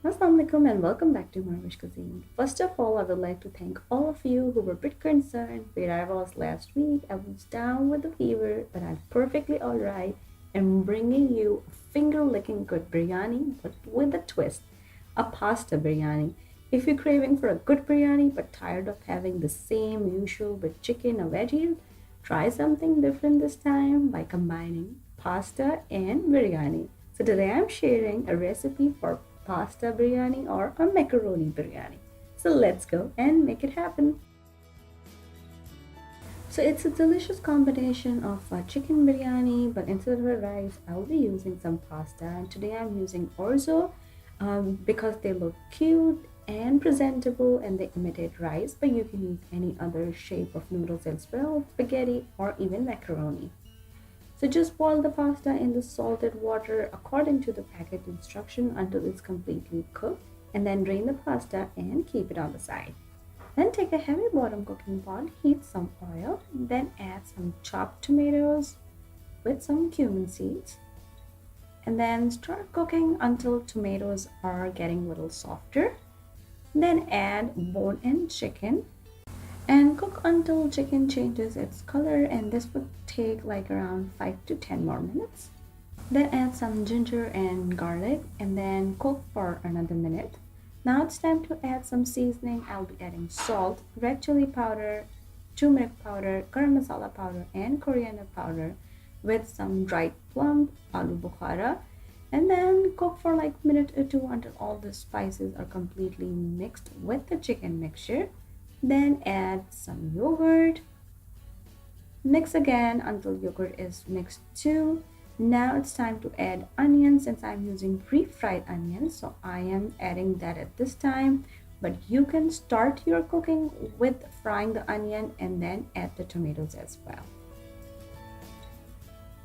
Assalamualaikum and welcome back to morEwish Cuisine. First of all, I would like to thank all of you who were a bit concerned where I was last week. I was down with a fever, but I'm perfectly alright and bringing you a finger-licking good biryani, but with a twist, a pasta biryani. If you're craving for a good biryani but tired of having the same usual with chicken or veggies, try something different this time by combining pasta and biryani. So today I'm sharing a recipe for pasta biryani or a macaroni biryani. So let's go and make it happen. So it's a delicious combination of chicken biryani, but instead of a rice, I'll be using some pasta. And today I'm using orzo because they look cute and presentable and they imitate rice, but you can use any other shape of noodles as well, spaghetti or even macaroni. So just boil the pasta in the salted water according to the packet instruction until it's completely cooked and then drain the pasta and keep it on the side. Then take a heavy bottom cooking pot, heat some oil, then add some chopped tomatoes with some cumin seeds and then start cooking until tomatoes are getting a little softer. Then add bone-in chicken and cook until chicken changes its color, and this would take like around 5 to 10 more minutes. Then add some ginger and garlic and then cook for another minute. Now it's time to add some seasoning. I'll be adding salt, red chili powder, turmeric powder, garam masala powder and coriander powder with some dried plum, aloo bukhara, and then cook for like a minute or two until all the spices are completely mixed with the chicken mixture. Then add some yogurt. Mix again until yogurt is mixed too. Now it's time to add onions since I'm using pre-fried onions. So I am adding that at this time. But you can start your cooking with frying the onion and then add the tomatoes as well.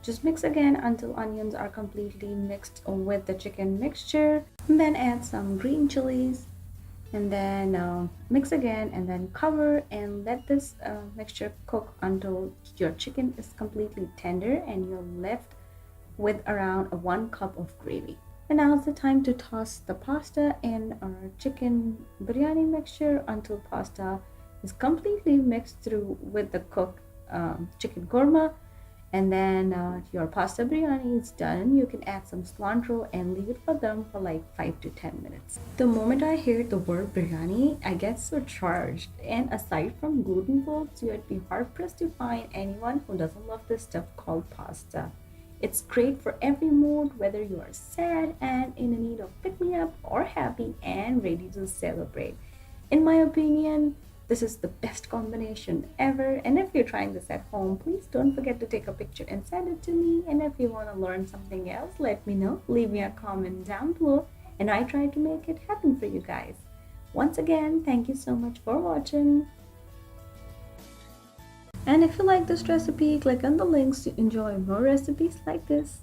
Just mix again until onions are completely mixed with the chicken mixture. And then add some green chilies and then mix again and then cover and let this mixture cook until your chicken is completely tender and you're left with around 1 cup of gravy. And now is the time to toss the pasta in our chicken biryani mixture until pasta is completely mixed through with the cooked chicken korma. And then your pasta biryani is done. You can add some cilantro and leave it for them for like 5 to 10 minutes. The moment I hear the word biryani, I get so charged. And aside from gluten folks, you'd be hard pressed to find anyone who doesn't love this stuff called pasta. It's great for every mood, whether you are sad and in need of pick me up or happy and ready to celebrate. In my opinion, this is the best combination ever, and if you're trying this at home, please don't forget to take a picture and send it to me. And if you want to learn something else, let me know. Leave me a comment down below and I try to make it happen for you guys. Once again, thank you so much for watching. And if you like this recipe, click on the links to enjoy more recipes like this.